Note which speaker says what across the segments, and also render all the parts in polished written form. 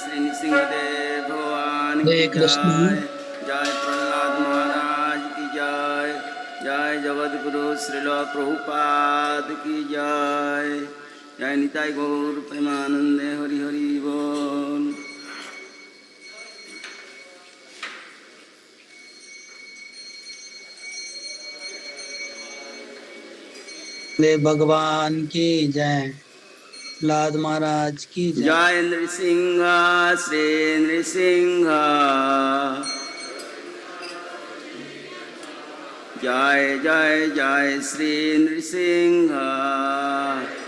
Speaker 1: श्री नृसिंहदेव भगवान
Speaker 2: हरे
Speaker 1: की
Speaker 2: कृष्ण।
Speaker 1: जय। जय प्रहलाद महाराज की जय। जय जगद्गुरु श्रील प्रभुपाद की जय। जय निताई गौर प्रेमानंदे हरि हरि बोल।
Speaker 2: भगवान की जय। प्रहलाद महाराज की जय।
Speaker 1: जय नृसिंह श्री नृसिंह। जय जय जय श्री नृसिंह।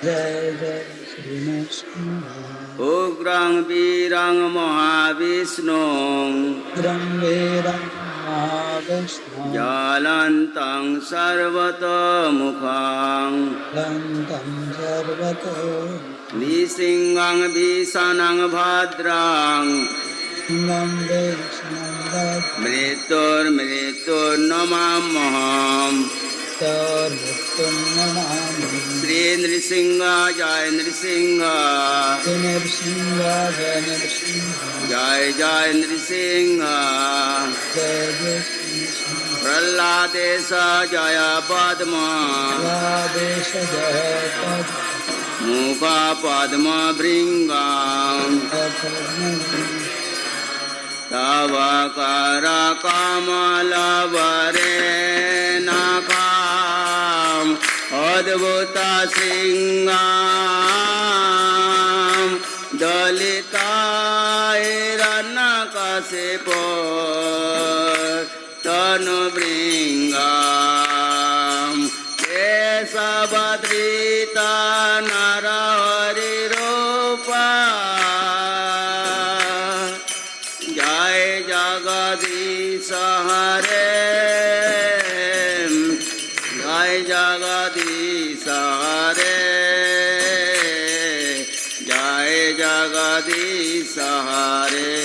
Speaker 2: जय जय श्री नृसिंह।
Speaker 1: उग्रं वीरं महाविष्णु
Speaker 2: वीरं महाविष्णु
Speaker 1: ज्वलन्तं सर्वतोमुखं
Speaker 2: लङ्कं सर्वतो
Speaker 1: नृसिंहं भीषणं भद्रं मृत्युर्मृत्युर्नमाम्यहम्। श्री नृसिंह जय नृसिंह।
Speaker 2: नृसिंह जय नृसिंह।
Speaker 1: जय जय नृसिंह।
Speaker 2: जय
Speaker 1: प्रह्लादेश जय पद्म मुख पद्म भृङ्गम् तव कर कमलवरेणकम् अद्भुत सिंहम् दलिताैरण्यकशिपो तनुभृङ्गम् केशवधृता नरहरिरूपा। जय जगदीश हरे। जय जगदीश हरे। जय जगदीश हरे।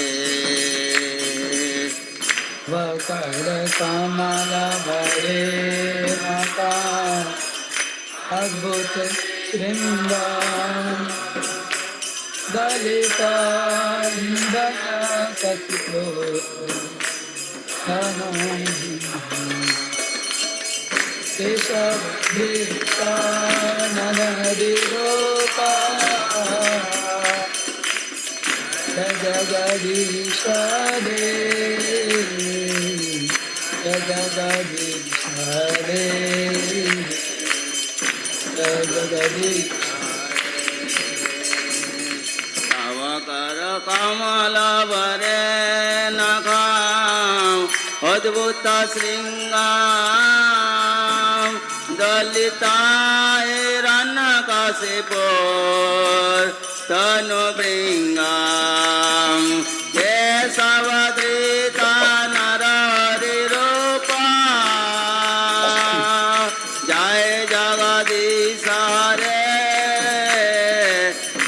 Speaker 2: वकर कमल वरेणका अद्भुत श्रृंगार दलिता कथितो केशवधृता नरहरिरूपा। जगदीश रे जगदीश रे जगदीश।
Speaker 1: तव कर कमलवरेणकम् अद्भुत श्रृङ्गाम् दलिताैरण्यकशिपो तनुभृङ्गम् केशवधृता नरहरिरूपा। जय जगदीश हरे।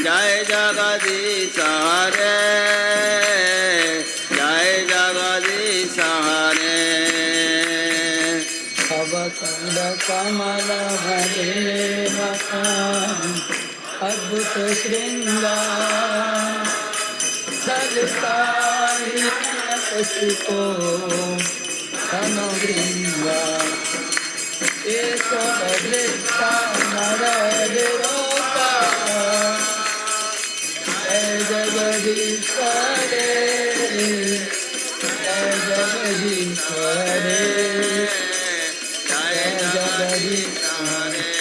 Speaker 1: जय जगदीश हरे। जय जगदीश हरे।
Speaker 2: अवकर कमल वरेणकम् अद्भुत श्रृंगार दलिताैरण्यकशिपो तनुभृङ्गम् केशवधृता नरहरिरूपा। जय जगदीश रे जय जगदीश रे
Speaker 1: जय जगदीश हरे।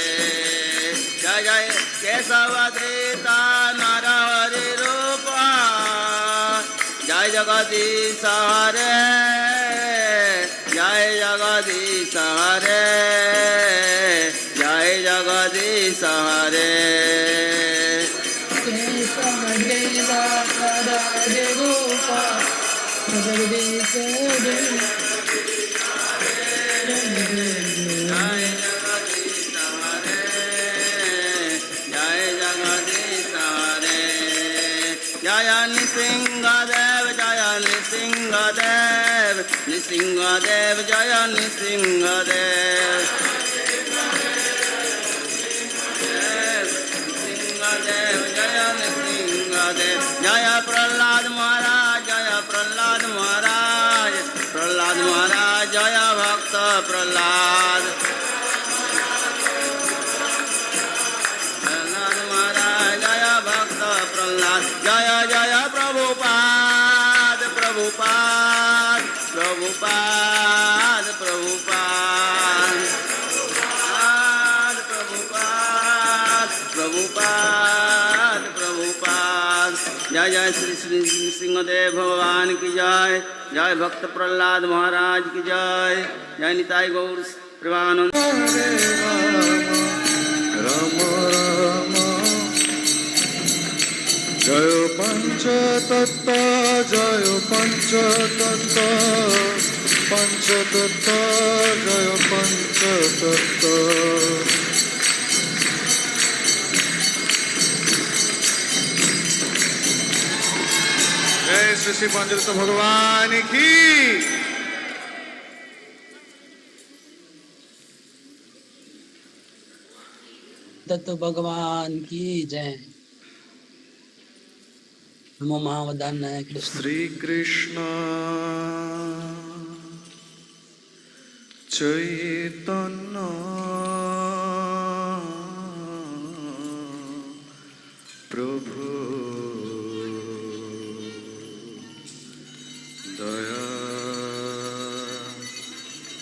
Speaker 1: जय जय केशवधृता नरहरिरूपा। जय जगदीश हरे। जय जगदीश हरे। जय जगदीश हरे।
Speaker 2: केशवधृता नरहरिरूपा। जगदीश रे
Speaker 1: जय जगदीश हरे। जय जगदीश हरे। जय नृसिंहदेव जय नृसिंहदेव। नृसिंहदेव जय नृसिंहदेव। नृसिंहदेव जय नृसिंहदेव। जय प्रह्लाद प्रहलाद प्रहलाद महाराज जय भक्त प्रहलाद जय जय प्रभुपाद प्रभुपाद प्रभुपाद प्रभुपाद प्रभुपाद प्रभुपाद प्रभुपाद जय जय श्री श्री सिंहदेव भगवान की जय जय भक्त प्रहलाद महाराज की जय जय निताई गौर प्रेमानंद
Speaker 3: राम राम जय पंचतत्व जय पंचतत्व पंचतत्व जय पंचतत्व जय श्री श्री पंचतत्व भगवान की
Speaker 2: तत्व भगवान की जय। नमो महावदान्याय कृष्ण।
Speaker 3: श्री कृष्ण चैतन्य प्रभु दया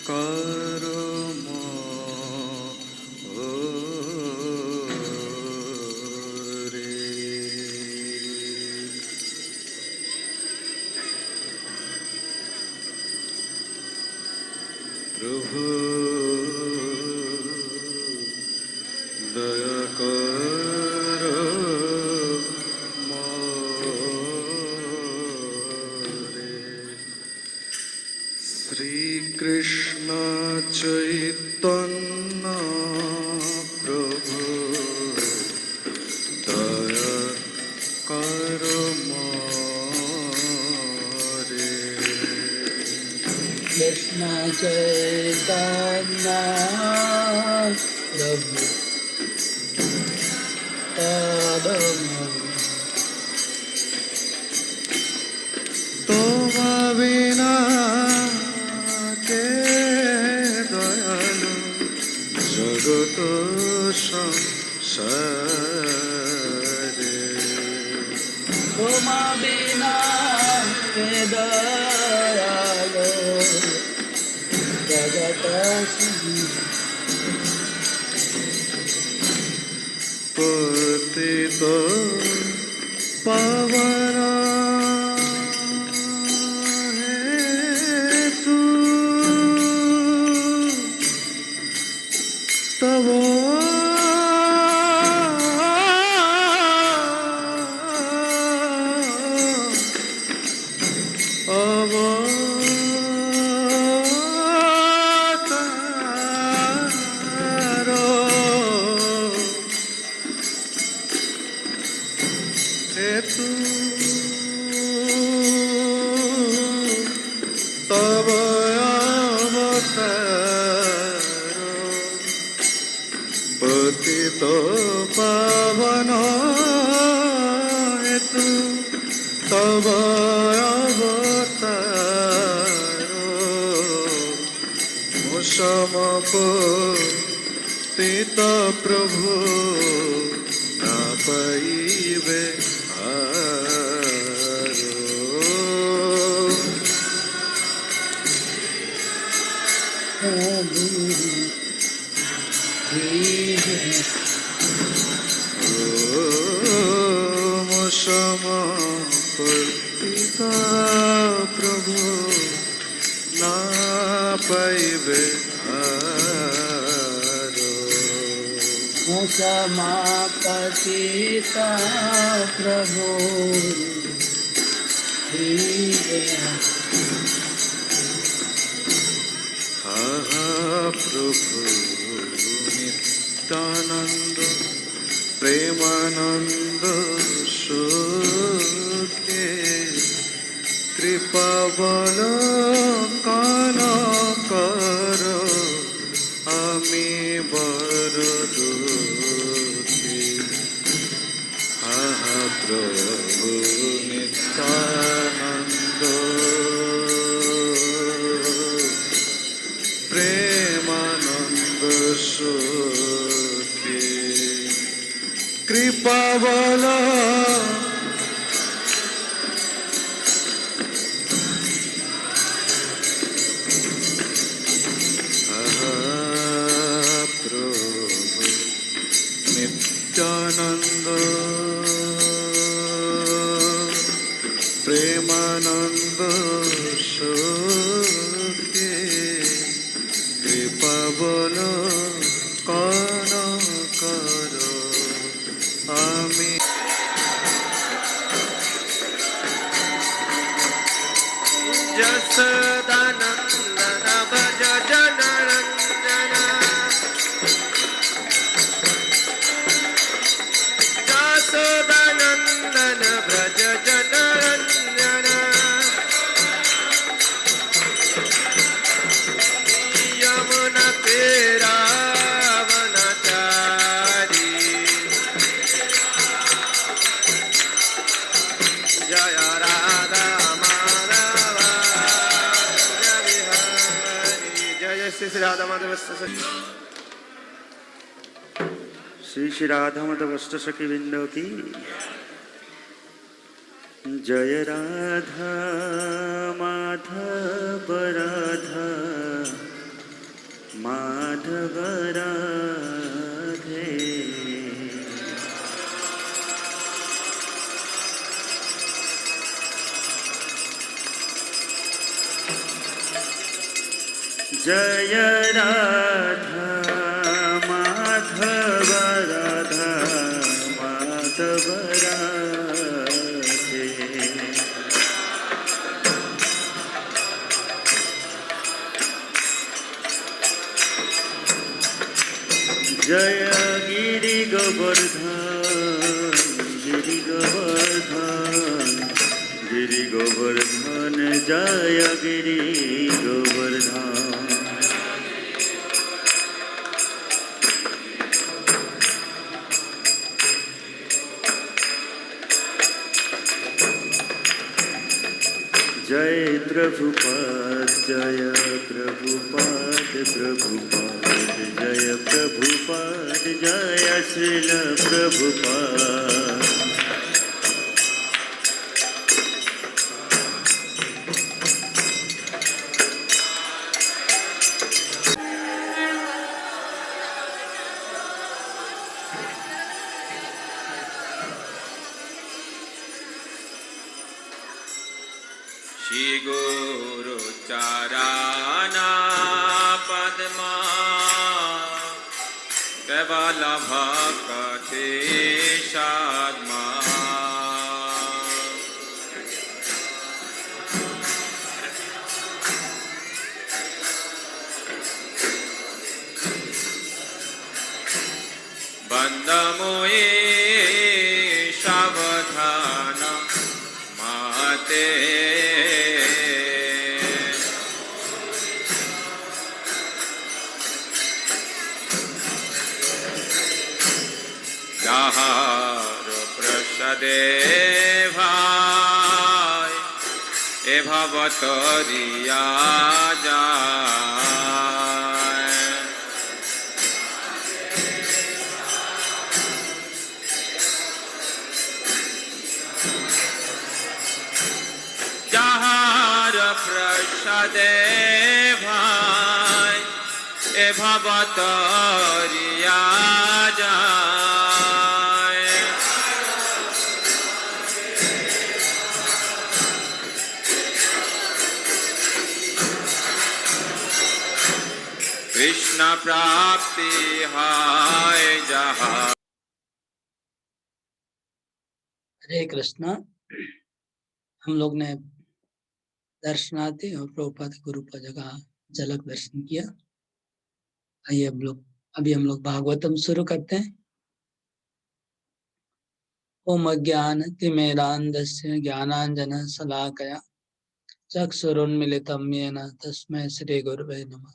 Speaker 3: करो प्रभु दया करो मोरे। श्री कृष्ण चैतन्य प्रभु दया करो मोरे।
Speaker 2: कृष्ण चैतन्य प्रभु
Speaker 3: तुम बिना के दयालु जगत संसारे
Speaker 2: तुम बिना के दयालो जगत
Speaker 3: पतित पावन हेतु तब हेतु तब अवतारो पतित पावन हेतु तब अवतारो समपतित प्रभु ना पाइबे समपतिता प्रभु ना पाइबे
Speaker 2: समापतिता प्रभु
Speaker 3: प्रभु नित्यानंद प्रेमानंद सुखे कृपा बलकान करो आमी बर दुखी। प्रभु नित्यानंद प्रेम প্রেমানন্দ সুখে কৃপা বলো কন করো আমি
Speaker 1: যশোদানন্দন ভজ জনরঞ্জন যশোদানন্দন ভজ জনরঞ্জন यमुना तेरा वनचारी जय राधा माधव जय बिहारी जय श्री श्री राधा माधव श्री श्री राधा माधव सखी बिंदु की जय राधा माधव राधा माधव राधे जय राधा माधव राधा माधव राधे जय गिरि गोवर्धन गिरि गोवर्धन गिरि गोवर्धन जय गिरि गोवर्धन जय प्रभुपाद जय प्रभुपाद प्रभुपाद जय प्रभुपाद जय श्रील प्रभुपाद श्री गुरु चरणा पद्मा केवल भक्ति साधमा बंदमुए सावधान माते যাহার প্রসাদে ভাই এ ভবতরিয়া যায় যাহার প্রসাদে ভাই এ ভবতরিয়া যায় कृष्ण प्राप्ति हाय जहाँ
Speaker 2: हरे कृष्णा। हम लोग ने दर्शनार्थी और प्रभुपाद गुरु का जगह झलक दर्शन किया। आइए अभी हम लोग भागवतम शुरू करते हैं। ओम अज्ञान तिमिरान्धस्य ज्ञानांजन शलाकया चक्षुरुन्मीलितं येन तस्मै श्री गुरवे नमः।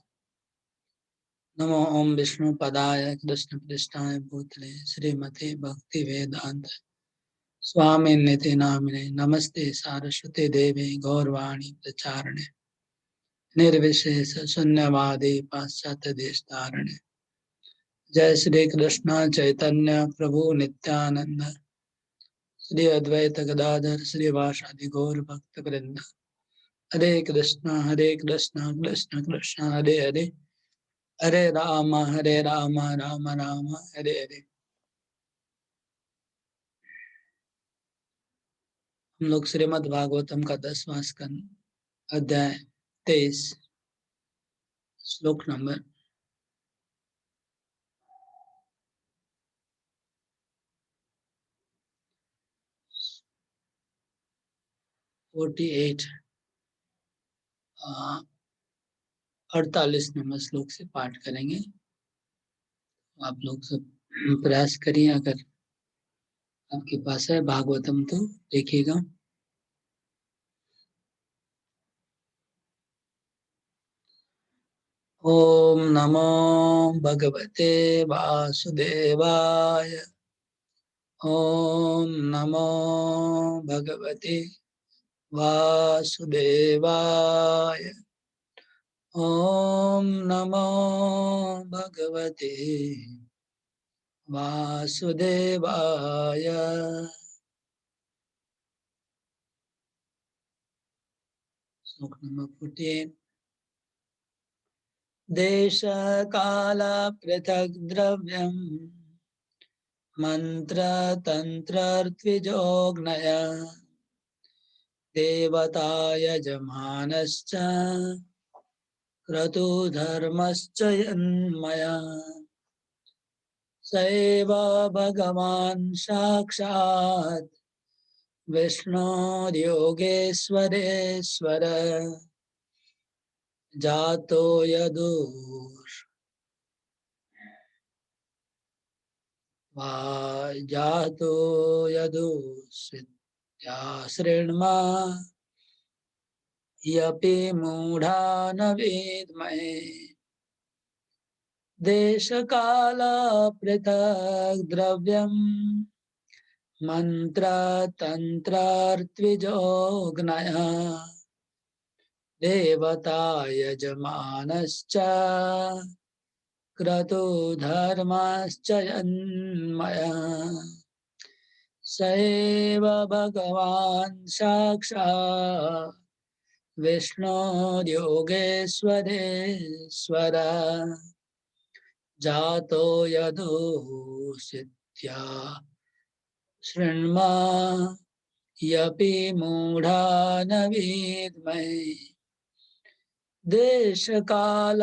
Speaker 2: नमो ओम विष्णु पदाय कृष्ण पृष्ठाय भूतले श्रीमते भक्ति वेदांत स्वामी निति नामिने नमस्ते सारस्वती देवी गौरवाणी प्रचारणे निर्विशेष शून्यवादी पाश्चात्य देश धारणे। जय श्री कृष्ण चैतन्य प्रभु नित्यानंद श्री अद्वैत गदाधर श्रीवासादि गौर भक्त वृंद। हरे कृष्ण कृष्ण कृष्ण हरे हरे हरे राम राम राम हरे हरे। हम लोग श्रीमद् भागवतम का 10वां स्कंद अध्याय 23 श्लोक नंबर 48 48 नंबर श्लोक से पाठ करेंगे। आप लोग सब प्रयास करिए, अगर आपके पास है भागवतम तो देखिएगा। ओम नमो भगवते वासुदेवाय। ओम नमो भगवते वासुदेवाय। ओम नमो भगवते वासुदेवाय। श्लोक नंबर 14। देश काल पृथक द्रव्यम मंत्र तंत्र त्विजोग्नय देवता यजमानश्च क्रतु धर्मश्च यन्मया सैव भगवान् साक्षात् विष्णोर्योगेश्वरेश्वर जातो जातो यदुस्वित्या शृण्मा यपि मूढा न वेद्महे देशकाल पृथक् द्रव्यम् मंत्र तन्त्रार्त्विजोग्नयः देवता यजमानश्च क्रतु धर्मश्च यन्मया सैव भगवान् साक्षात् विष्णोर्योगेश्वरेश्वर जातो यदुसित्या शृण्मा यपि मूढा न विद्महे देशकाल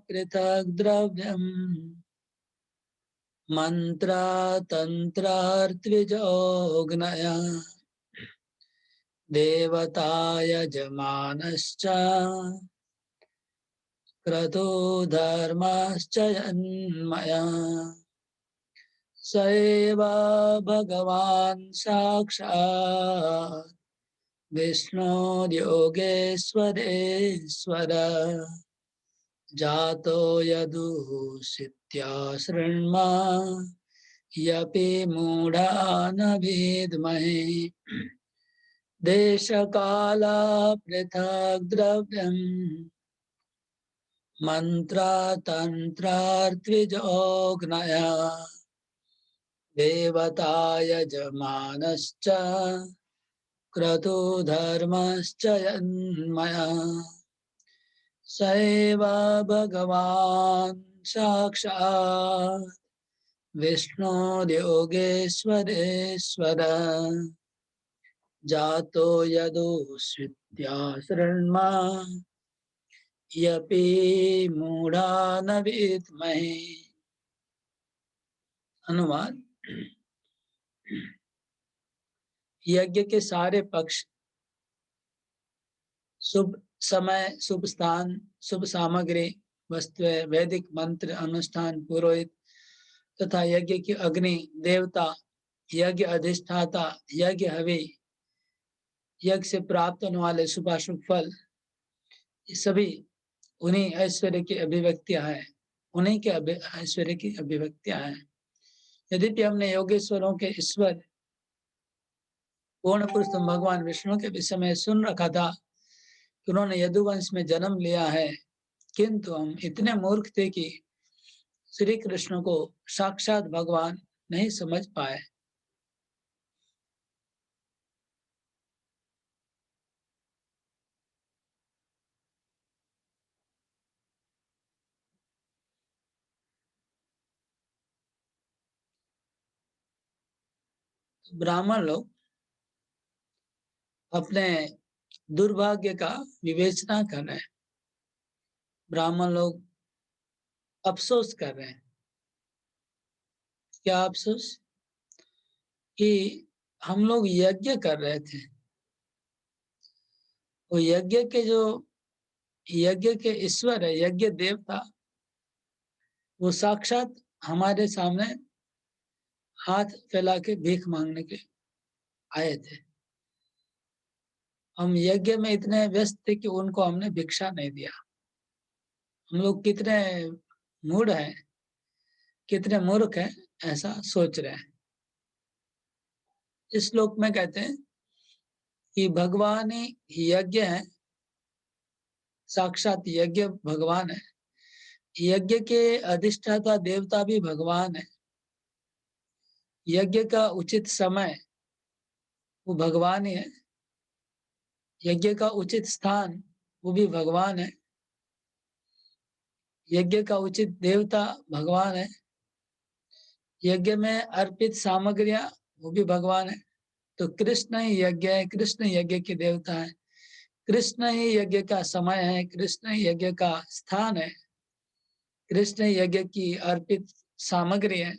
Speaker 2: पृथक् द्रव्यम् मंत्र तन्त्रार्त्विजोग्नयः देवता यजमानश्च क्रतु धर्मश्च यन्मया सैव भगवान् साक्षात् विष्णोर्योगेश्वरेश्वर जातो यदुसित्या शृण्मा यपि मूढा न विद्महे देशकाल पृथक् द्रव्यम् मंत्र तन्त्रार्त्विजोग्नयः देवता यजमानश्च क्रतु धर्मश्च यन्मया सैव भगवान् साक्षात् विष्णोर्योगेश्वरेश्वर जातो यदुस्वित्या शृण्मा यपि मूढा न विद्महे। अनुवाद। यज्ञ के सारे पक्ष शुभ समय, शुभ स्थान, शुभ सामग्री, वस्तुएं, वैदिक मंत्र, अनुष्ठान, पुरोहित तथा यज्ञ की अग्नि, देवता, यज्ञ अधिष्ठाता, यज्ञ हवि, यज्ञ से प्राप्त होने वाले शुभाशुभ फल, ये सभी उन्हीं ऐश्वर्य की अभिव्यक्तियां हैं, उन्हीं के ऐश्वर्य की अभिव्यक्तियां हैं। यद्यपि हमने योगेश्वरों के ईश्वर पूर्ण पुरुष भगवान विष्णु के विषय में सुन रखा था कि उन्होंने यदुवंश में जन्म लिया है, किंतु हम इतने मूर्ख थे कि श्री कृष्ण को साक्षात भगवान नहीं समझ पाए। ब्राह्मण लोग अपने दुर्भाग्य का विवेचना कर रहे हैं। ब्राह्मण लोग अफसोस कर रहे हैं। क्या अफसोस? कि हम लोग यज्ञ कर रहे थे, वो यज्ञ के ईश्वर है, यज्ञ देवता, वो साक्षात हमारे सामने हाथ फैला के भीख मांगने के आए थे। हम यज्ञ में इतने व्यस्त थे कि उनको हमने भिक्षा नहीं दिया। हम लोग कितने मूढ़ हैं, कितने मूर्ख हैं, ऐसा सोच रहे हैं। इस श्लोक में कहते हैं कि भगवान ही यज्ञ है, साक्षात यज्ञ भगवान है। यज्ञ के अधिष्ठाता देवता भी भगवान है। यज्ञ का उचित समय वो भगवान ही है। यज्ञ का उचित स्थान वो भी भगवान है। यज्ञ का उचित देवता भगवान है। यज्ञ में अर्पित सामग्रियां वो भी भगवान है। तो कृष्ण ही यज्ञ है, कृष्ण यज्ञ के देवता है, कृष्ण ही यज्ञ का समय है, कृष्ण ही यज्ञ का स्थान है, कृष्ण ही यज्ञ की अर्पित सामग्री है,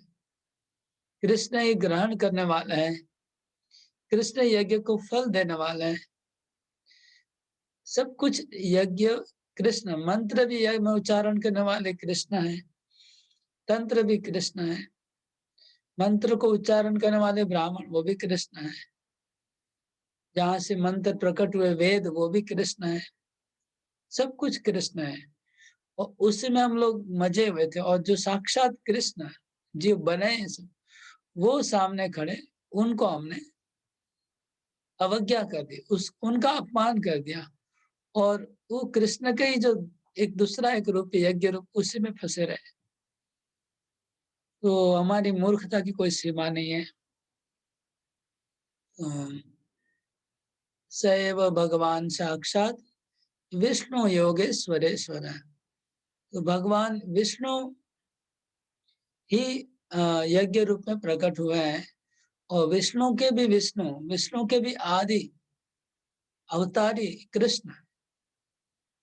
Speaker 2: कृष्ण ही ग्रहण करने वाला है, कृष्ण यज्ञ को फल देने वाला है। सब कुछ यज्ञ कृष्ण, मंत्र भी यज्ञ में उच्चारण करने वाले कृष्ण है, तंत्र भी कृष्ण है, मंत्र को उच्चारण करने वाले ब्राह्मण वो भी कृष्ण है, जहां से मंत्र प्रकट हुए वेद वो भी कृष्ण है। सब कुछ कृष्ण है और उसी में हम लोग मजे हुए थे। और जो साक्षात कृष्ण जीव बने हैं सब, वो सामने खड़े, उनको हमने अवज्ञा कर दी, उनका अपमान कर दिया। और वो कृष्ण का ही जो एक दूसरा एक रूप, यज्ञ रूप, उसी में फंसे रहे। तो हमारी मूर्खता की कोई सीमा नहीं है। सैव भगवान साक्षात विष्णु योगेश्वरेश्वर है। तो भगवान विष्णु ही यज्ञ रूप में प्रकट हुए हैं। और विष्णु के भी विष्णु, विष्णु के भी आदि अवतारी कृष्ण,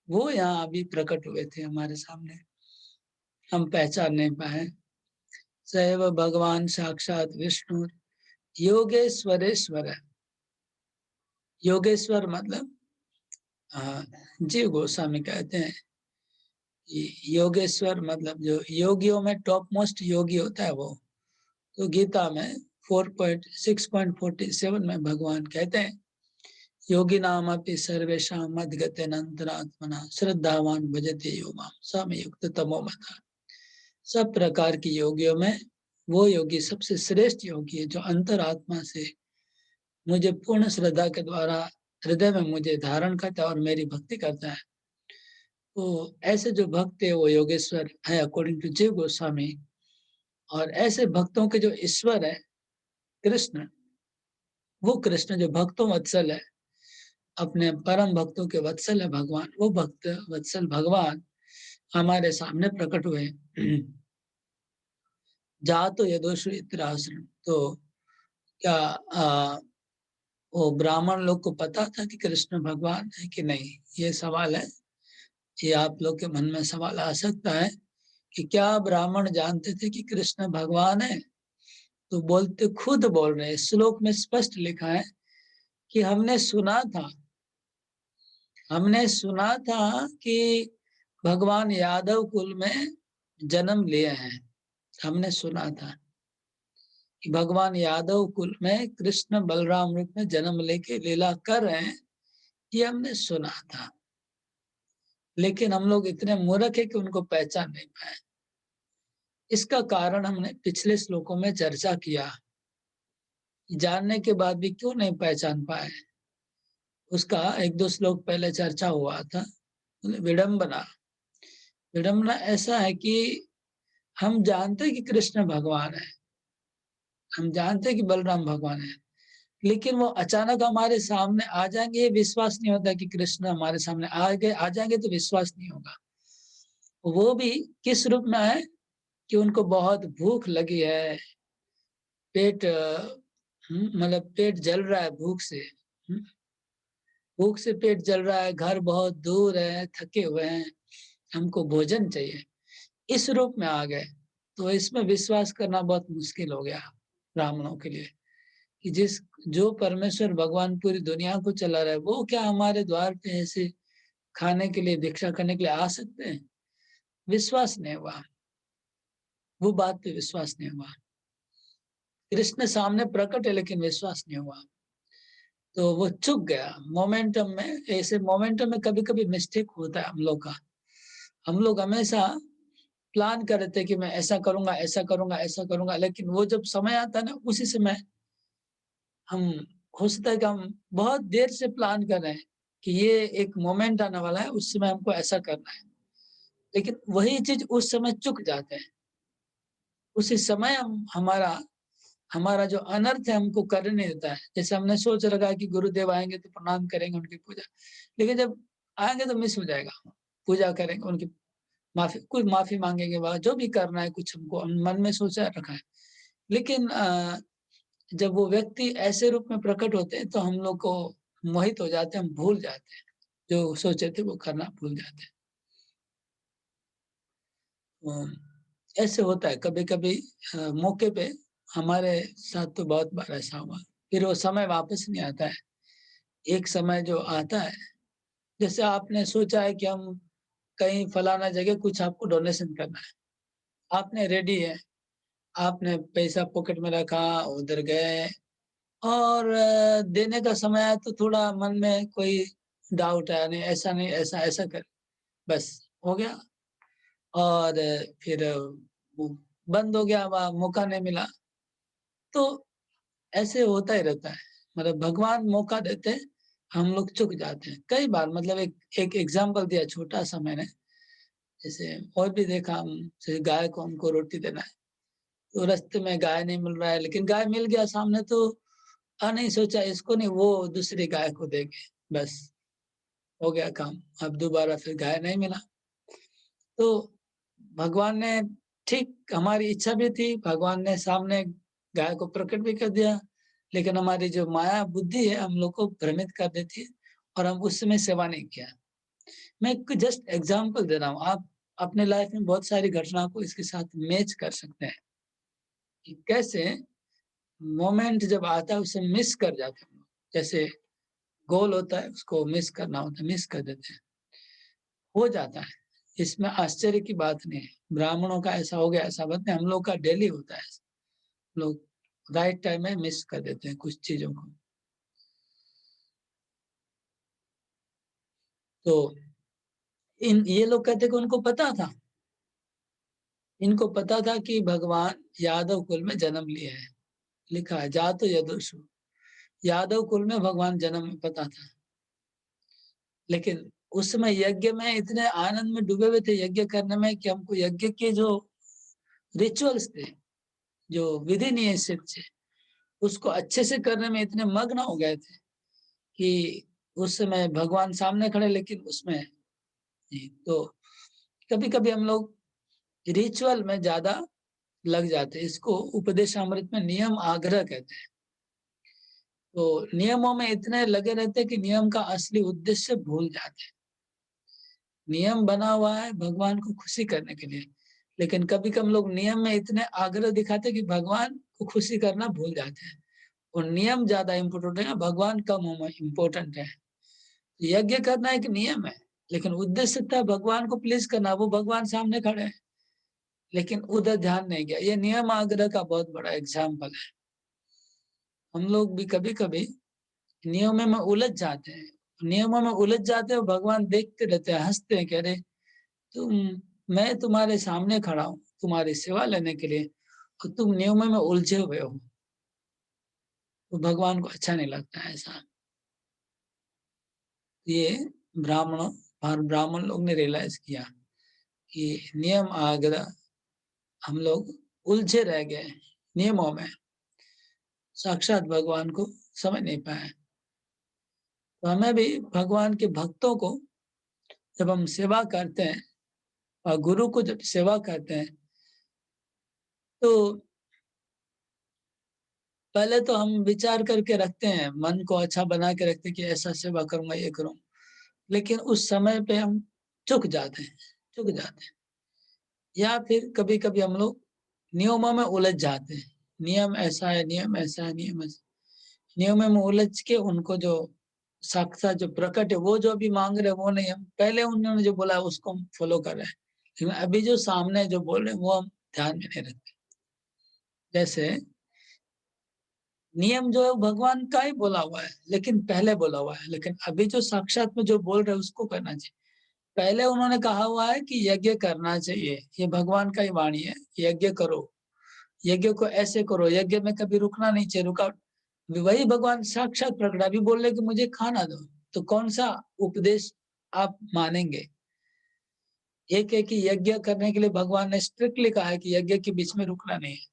Speaker 2: वो यहाँ अभी प्रकट हुए थे हमारे सामने, हम पहचान नहीं पाए। सैव भगवान साक्षात विष्णु योगेश्वरेश्वर है। योगेश्वर मतलब जीव गोस्वामी कहते हैं कि योगेश्वर मतलब जो योगियों में टॉप मोस्ट योगी होता है वो। तो गीता में 4.6.47 में भगवान कहते हैं योगी नाम अपनी सर्वेशा मदगते नंतरात्मना श्रद्धावान भजते यो माम समय युक्त तमो मता। सब प्रकार की योगियों में वो योगी सबसे श्रेष्ठ योगी है जो अंतरात्मा से मुझे पूर्ण श्रद्धा के द्वारा हृदय में मुझे धारण करता है और मेरी भक्ति करता है। तो ऐसे जो भक्त है वो योगेश्वर है अकॉर्डिंग टू जीव गोस्वामी। और ऐसे भक्तों के जो ईश्वर है कृष्ण, वो कृष्ण जो भक्तों वत्सल है, अपने परम भक्तों के वत्सल है भगवान, वो भक्त वत्सल भगवान हमारे सामने प्रकट हुए। जातो यदोषु इत्रासुरम। तो क्या वो ब्राह्मण लोग को पता था कि कृष्ण भगवान है कि नहीं? ये सवाल है। ये आप लोग के मन में सवाल आ सकता है कि क्या ब्राह्मण जानते थे कि कृष्ण भगवान है? तो बोलते, खुद बोल रहे हैं, श्लोक में स्पष्ट लिखा है कि हमने सुना था कि भगवान यादव कुल में जन्म लिए हैं। हमने सुना था कि भगवान यादव कुल में कृष्ण बलराम रूप में जन्म लेके लीला कर रहे हैं, ये हमने सुना था। लेकिन हम लोग इतने मूर्ख है कि उनको पहचान नहीं पाए। इसका कारण हमने पिछले श्लोकों में चर्चा किया। जानने के बाद भी क्यों नहीं पहचान पाए, उसका एक दो श्लोक पहले चर्चा हुआ था। विडंबना विडंबना ऐसा है कि हम जानते हैं कि कृष्ण भगवान है, हम जानते हैं कि बलराम भगवान है, लेकिन वो अचानक हमारे सामने आ जाएंगे, ये विश्वास नहीं होता कि कृष्ण हमारे सामने आ जाएंगे, तो विश्वास नहीं होगा। वो भी किस रूप में है कि उनको बहुत भूख लगी है, पेट मतलब पेट जल रहा है भूख से, भूख से पेट जल रहा है, घर बहुत दूर है, थके हुए हैं, हमको भोजन चाहिए, इस रूप में आ गए, तो इसमें विश्वास करना बहुत मुश्किल हो गया ब्राह्मणों के लिए कि जिस जो परमेश्वर भगवान पूरी दुनिया को चला रहा है, वो क्या हमारे द्वार पे ऐसे खाने के लिए, भिक्षा करने के लिए आ सकते हैं? विश्वास नहीं हुआ, वो बात पे विश्वास नहीं हुआ। कृष्ण सामने प्रकट है लेकिन विश्वास नहीं हुआ, तो वो चुक गया मोमेंटम में। ऐसे मोमेंटम में कभी कभी मिस्टेक होता है हम लोग का। हम लोग हमेशा प्लान कर रहे थे कि मैं ऐसा करूंगा, ऐसा करूंगा, ऐसा करूंगा, लेकिन वो जब समय आता है ना, उसी समय हम, हो सकता है कि हम बहुत देर से प्लान कर रहे हैं कि ये एक मोमेंट आने वाला है, उस समय हमको ऐसा करना है, लेकिन वही चीज उस समय चुक जाते हैं। उसी समय हम हमारा हमारा जो अनर्थ है हमको करने नहीं देता है। जैसे हमने सोच रखा है कि गुरुदेव आएंगे तो प्रणाम करेंगे, उनकी पूजा, लेकिन जब आएंगे तो मिस हो जाएगा। पूजा करेंगे, उनकी माफी, कुछ माफी मांगेंगे, वह जो भी करना है, कुछ हमको मन में सोचा रखा है, लेकिन जब वो व्यक्ति ऐसे रूप में प्रकट होते हैं तो हम लोग को मोहित हो जाते हैं, हम भूल जाते हैं, जो सोचे थे वो करना भूल जाते हैं। ऐसे होता है कभी कभी मौके पे। हमारे साथ तो बहुत बार ऐसा हुआ, फिर वो समय वापस नहीं आता है। एक समय जो आता है, जैसे आपने सोचा है कि हम कहीं फलाना जगह कुछ आपको डोनेशन करना है, आपने रेडी है, आपने पैसा पॉकेट में रखा, उधर गए, और देने का समय आया तो थोड़ा मन में कोई डाउट आया, नहीं ऐसा नहीं, ऐसा ऐसा कर, बस हो गया, और फिर वो बंद हो गया, वह मौका नहीं मिला। तो ऐसे होता ही रहता है, मतलब भगवान मौका देते हैं, हम लोग चुक जाते हैं कई बार। मतलब एक एक एग्जाम्पल दिया छोटा सा मैंने, जैसे और भी देखा हम, जैसे गाय को हमको रोटी देना है, तो रास्ते में गाय नहीं मिल रहा है, लेकिन गाय मिल गया सामने, तो नहीं सोचा इसको नहीं, वो दूसरी गाय को देंगे, बस हो गया काम। अब दोबारा फिर गाय नहीं मिला, तो भगवान ने, ठीक हमारी इच्छा भी थी, भगवान ने सामने गाय को प्रकट भी कर दिया, लेकिन हमारी जो माया बुद्धि है हम लोग को भ्रमित कर देती है, और हम उस समय सेवा नहीं किया। मैं जस्ट एग्जांपल दे रहा हूँ, आप अपने लाइफ में बहुत सारी घटना को इसके साथ मैच कर सकते हैं कि कैसे मोमेंट जब आता है उसे मिस कर जाते हैं हम लोग। जैसे गोल होता है, उसको मिस करना होता है, मिस कर देते हैं, हो जाता है, इसमें आश्चर्य की बात नहीं है। ब्राह्मणों का ऐसा हो गया, ऐसा बात नहीं, हम लोग का डेली होता है, लोग राइट टाइम में मिस कर देते हैं कुछ चीजों को। तो इन ये लोग कहते कि उनको पता था, इनको पता था कि भगवान यादव कुल में जन्म लिए है, लिखा है जातो यदुषु, यादव कुल में भगवान जन्म पता था, लेकिन उस समय यज्ञ में इतने आनंद में डूबे हुए थे यज्ञ करने में, कि हमको यज्ञ के जो रिचुअल्स थे, जो विधि निषेध थे, उसको अच्छे से करने में इतने मग्न हो गए थे कि उस समय भगवान सामने खड़े, लेकिन उसमें नहीं। तो कभी कभी हम लोग रिचुअल में ज्यादा लग जाते हैं, इसको उपदेशामृत में नियम आग्रह कहते हैं। तो नियमों में इतने लगे रहते हैं कि नियम का असली उद्देश्य भूल जाते हैं। नियम बना हुआ है भगवान को खुशी करने के लिए, लेकिन कभी कभी हम लोग नियम में इतने आग्रह दिखाते हैं कि भगवान को खुशी करना भूल जाते हैं, और नियम ज्यादा इम्पोर्टेंट है, भगवान कम इम्पोर्टेंट है। यज्ञ करना एक नियम है, लेकिन उद्देश्य था भगवान को प्लीज करना, वो भगवान सामने खड़े हैं, लेकिन उधर ध्यान नहीं गया। ये नियम आग्रह का बहुत बड़ा एग्जाम्पल है। हम लोग भी कभी कभी नियमों में उलझ जाते हैं, नियमों में उलझ जाते हैं, भगवान देखते रहते हैं, हंसते हैं, कह रहे तुम, मैं तुम्हारे सामने खड़ा हूँ तुम्हारी सेवा लेने के लिए, और तुम नियमों में उलझे हुए हो, तो भगवान को अच्छा नहीं लगता है ऐसा। ये ब्राह्मणों और ब्राह्मण लोग ने रियलाइज किया कि नियम आग्रह, हम लोग उलझे रह गए नियमों में, साक्षात भगवान को समझ नहीं पाए। तो हमें भी भगवान के भक्तों को जब हम सेवा करते हैं, और गुरु को जब सेवा करते हैं, तो पहले तो हम विचार करके रखते हैं, मन को अच्छा बना के रखते हैं कि ऐसा सेवा करूंगा, ये करूंगा, लेकिन उस समय पे हम चूक जाते हैं, चूक जाते हैं। या फिर कभी कभी हम लोग नियमों में उलझ जाते हैं, नियम ऐसा है, नियम ऐसा है, नियम ऐसा, नियमों में उलझ के उनको जो साक्षात जो प्रकट है वो जो अभी मांग रहे हैं वो नहीं, हम पहले उन्होंने जो बोला उसको हम फॉलो कर रहे हैं, लेकिन अभी जो सामने जो बोल रहे हैं वो हम ध्यान में नहीं रखते। जैसे नियम जो है वो भगवान का ही बोला हुआ है, लेकिन पहले बोला हुआ है, लेकिन अभी जो साक्षात में जो बोल रहे हैं उसको करना चाहिए। पहले उन्होंने कहा हुआ है कि यज्ञ करना चाहिए, ये भगवान का ही वाणी है, यज्ञ करो, यज्ञ को ऐसे करो, यज्ञ में कभी रुकना नहीं चाहिए, रुका वही भगवान साक्षात प्रकट। अभी बोल रहे कि मुझे खाना दो, तो कौन सा उपदेश आप मानेंगे? एक है कि यज्ञ करने के लिए भगवान ने स्ट्रिक्टली कहा है कि यज्ञ के बीच में रुकना नहीं है,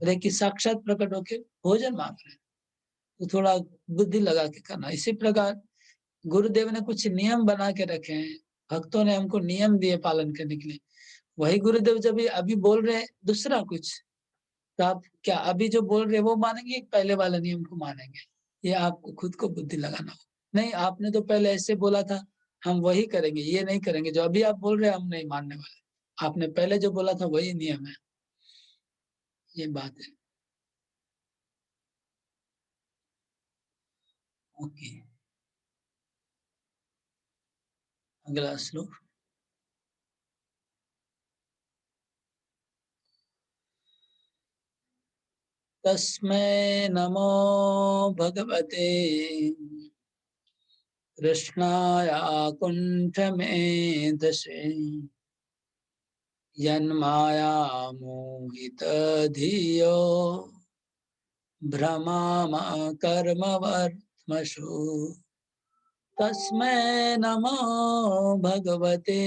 Speaker 2: और एक कि साक्षात प्रकट होके भोजन मांग रहे हैं, तो थोड़ा बुद्धि लगा के करना। इसी प्रकार गुरुदेव ने कुछ नियम बना के रखे हैं, भक्तों ने हमको नियम दिए पालन करने के लिए, वही गुरुदेव जब अभी बोल रहे हैं दूसरा कुछ, तो आप क्या अभी जो बोल रहे हैं वो मानेंगे, पहले वाले नियम को मानेंगे? ये आपको खुद को बुद्धि लगाना हो। नहीं, आपने तो पहले ऐसे बोला था, हम वही करेंगे, ये नहीं करेंगे जो अभी आप बोल रहे हैं, हम नहीं मानने वाले, आपने पहले जो बोला था वही नियम है। ये बात है। ओके, अगला श्लोक। तस्मै नमो भगवते कृष्णाय कुण्ठमेधसे यन्माया मोहितधियो भ्रमामा कर्मवर्त्मसु। तस्मै नमो भगवते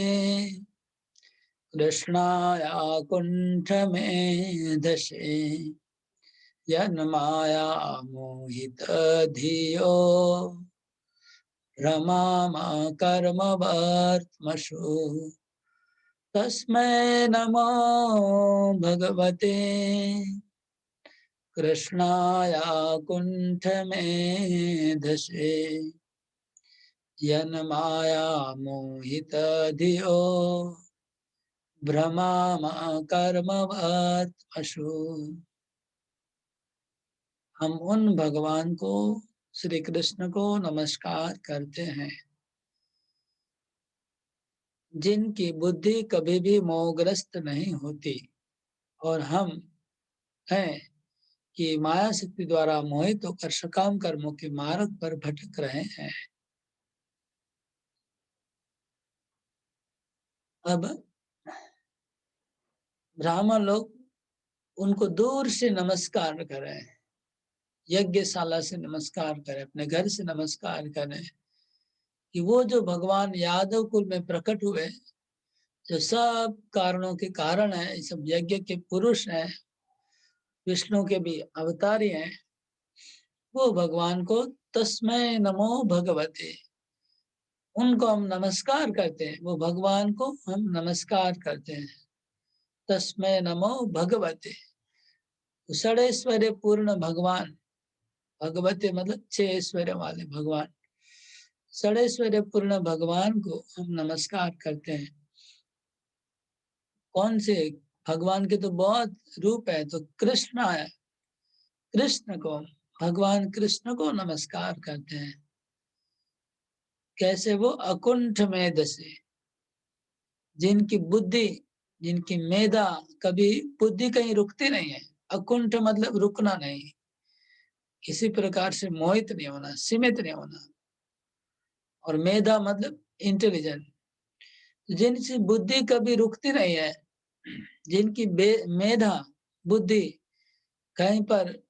Speaker 2: कृष्णाय कुण्ठमेधसे यन्माया मोहितधियो भ्रमामा कर्मवर्त्मसु। तस्मै नमो भगवते कृष्णाय कुण्ठमेधसे यन्माया मोहितधियो भ्रमामा कर्मवर्त्मसु। हम उन भगवान को, श्री कृष्ण को नमस्कार करते हैं जिनकी बुद्धि कभी भी मोहग्रस्त नहीं होती, और हम हैं कि माया शक्ति द्वारा मोहित होकर सकाम कर्मों के मार्ग पर भटक रहे हैं। अब ब्राह्मण लोग उनको दूर से नमस्कार करें, यज्ञशाला से नमस्कार करें, अपने घर से नमस्कार करें, कि वो जो भगवान यादव कुल में प्रकट हुए, जो सब कारणों के कारण है, सब यज्ञ के पुरुष हैं, विष्णु के भी अवतारी हैं, वो भगवान को तस्मै नमो भगवते, उनको हम नमस्कार करते हैं, वो भगवान को हम नमस्कार करते हैं। तस्मै नमो भगवते, षडैश्वर्य पूर्ण भगवान, भगवते मतलब 6 ऐश्वर्य वाले भगवान, षडैश्वर्य पूर्ण भगवान को हम नमस्कार करते हैं। कौन से भगवान के तो बहुत रूप है, तो कृष्ण है, कृष्ण को, भगवान कृष्ण को नमस्कार करते हैं। कैसे? वो अकुंठ मेध से, जिनकी बुद्धि, जिनकी मेधा, कभी बुद्धि कहीं रुकती नहीं है। अकुंठ मतलब रुकना नहीं, किसी प्रकार से मोहित नहीं होना, सीमित नहीं होना, और मेधा मतलब इंटेलिजेंट, जिनकी बुद्धि कभी रुकती नहीं है, जिनकी मेधा बुद्धि कहीं पर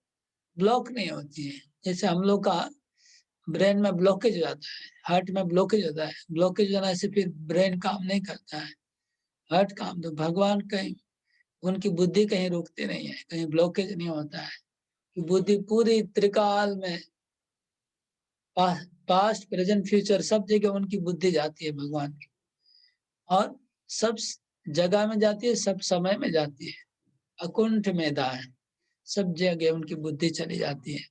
Speaker 2: ब्लॉक नहीं होती है। जैसे हम लोग का ब्रेन में ब्लॉकेज हो जाता है, हार्ट में ब्लॉकेज होता है, ब्लॉकेज होने से फिर ब्रेन काम नहीं करता है, हार्ट काम। तो भगवान कहीं, उनकी बुद्धि कहीं रुकती नहीं है, कहीं ब्लॉकेज नहीं होता है, कि बुद्धि पूरी त्रिकाल में, पास्ट प्रेजेंट फ्यूचर सब जगह उनकी बुद्धि जाती है भगवान की, और सब जगह में जाती है, सब समय में जाती है। अकुंठ मेधा है, सब जगह उनकी बुद्धि चली जाती है,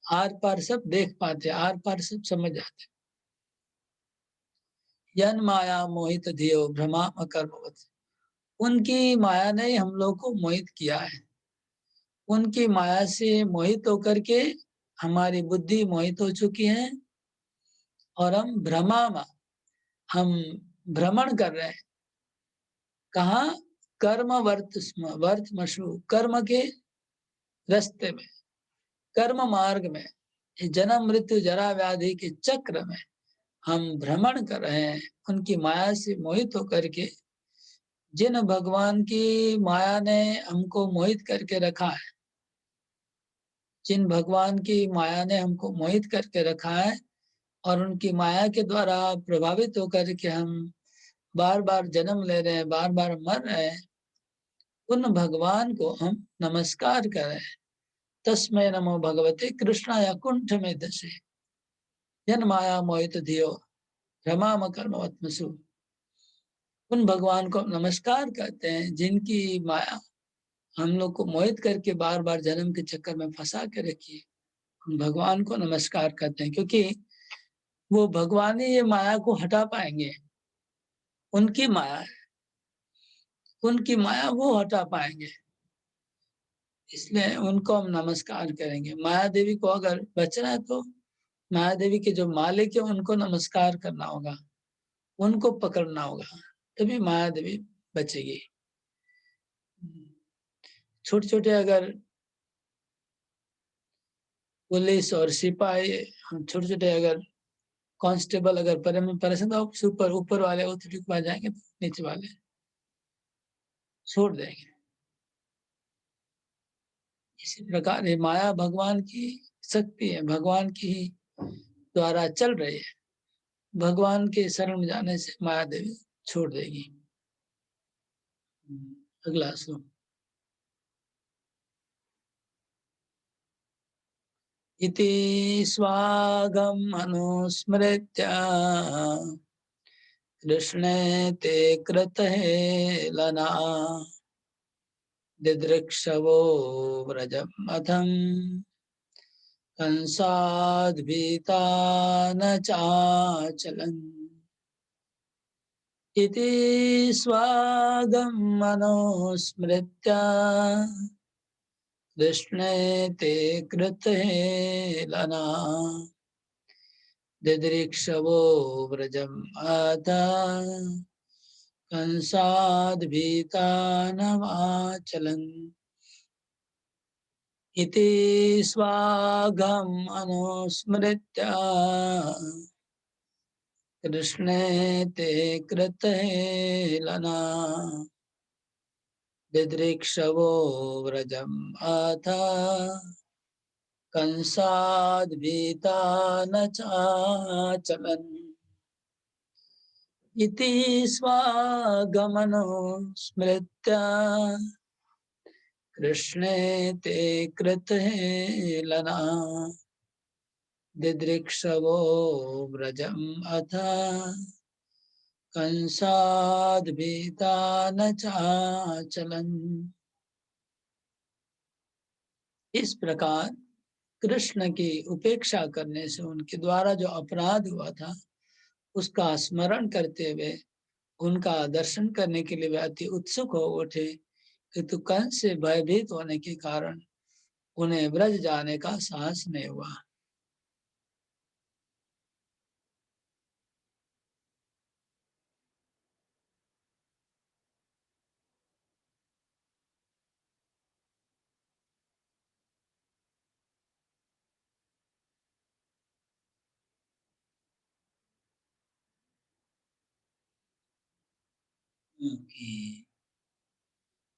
Speaker 2: आर पार सब देख पाते, आर पार सब समझ जाते। यन माया मोहित धियो भ्रमा कर्मवत, उनकी माया ने हम लोग को मोहित किया है। उनकी माया से मोहित होकर के हमारी बुद्धि मोहित हो चुकी है और हम हम भ्रमण कर रहे हैं। कहा? कर्म वर्तमशु, कर्म के रास्ते में, कर्म मार्ग में, जन्म मृत्यु जरा व्याधि के चक्र में हम भ्रमण कर रहे हैं उनकी माया से मोहित होकर के। जिन भगवान की माया ने हमको मोहित करके रखा है, जिन भगवान की माया ने हमको मोहित करके रखा है और उनकी माया के द्वारा प्रभावित होकर के हम बार बार जन्म ले रहे हैं, बार बार मर रहे हैं, उन भगवान को हम नमस्कार कर रहे हैं। तस्मै नमो भगवते कृष्णाय कुंठ में दशे, जन माया मोहित धियो भ्रमाम कर्मवत्मसु। उन भगवान को नमस्कार करते हैं जिनकी माया हम लोग को मोहित करके बार बार जन्म के चक्कर में फंसा के रखी है। उन भगवान को नमस्कार करते हैं क्योंकि वो भगवान ही ये माया को हटा पाएंगे। उनकी माया है, उनकी माया वो हटा पाएंगे, इसलिए उनको हम नमस्कार करेंगे। माया देवी को अगर बचना है तो माया देवी के जो मालिक है उनको नमस्कार करना होगा, उनको पकड़ना होगा, तभी माया देवी बचेगी। छोटे छोटे अगर पुलिस और सिपाही, छोटे छोटे अगर कांस्टेबल अगर परेशान तो ऊपर ऊपर वाले ऑथोरिटी के पास जाएंगे तो नीचे वाले छोड़ देंगे। इसी प्रकार ये माया भगवान की शक्ति है, भगवान की ही द्वारा चल रही है। भगवान के शरण में जाने से माया देवी छोड़ देगी। अगला श्लोक। इति स्वागम अनुस्मृत्य कृष्णे ते कृतहेलना दिदृक्षवो व्रजमथं कंसाद्भीता न चाचलन्। इति स्वागम मनुस्मृत्य कृष्णे ते कृतहेलना दिदृक्षवो व्रजम् अथ कंसाद्भीता नवाचलन्। इति स्वागम अनुस्मृत्य कृष्णे ते कृतहेलना दिदृक्षवो व्रजम् अथ कंसाद्भीता न चाचलन्। इति स्वागमनुस्मृत्य कृष्णे ते कृतहेलना दिदृक्षवो व्रजम् अथ कंसाद्भीता न चाचलन्। इस प्रकार कृष्ण की उपेक्षा करने से उनके द्वारा जो अपराध हुआ था उसका स्मरण करते हुए उनका दर्शन करने के लिए वे अति उत्सुक हो उठे, किंतु कंस से भयभीत होने के कारण उन्हें ब्रज जाने का साहस नहीं हुआ।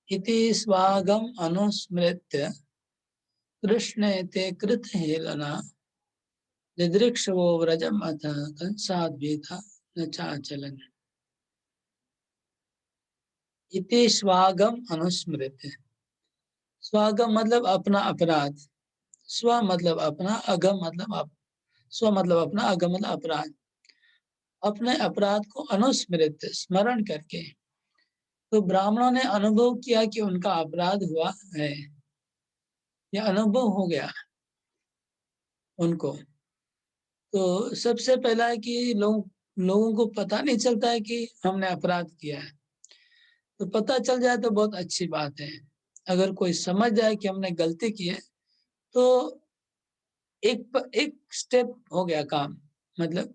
Speaker 2: इति स्वागम अनुस्मृत्य कृष्णे ते कृतहेलना दिदृक्षवो व्रजम् अथ कंसाद्भीता न चाचलन्। इति स्वागम अनुस्मृत्य, स्वागम मतलब अपना अपराध, स्व मतलब अपना, अगम मतलब स्व मतलब अपना, अगम मतलब अपराध। अपने अपराध को अनुस्मृत स्मरण करके तो ब्राह्मणों ने अनुभव किया कि उनका अपराध हुआ है। या अनुभव हो गया उनको। तो सबसे पहला है कि लोगों को पता नहीं चलता है कि हमने अपराध किया है। तो पता चल जाए तो बहुत अच्छी बात है। अगर कोई समझ जाए कि हमने गलती की है तो एक स्टेप हो गया काम। मतलब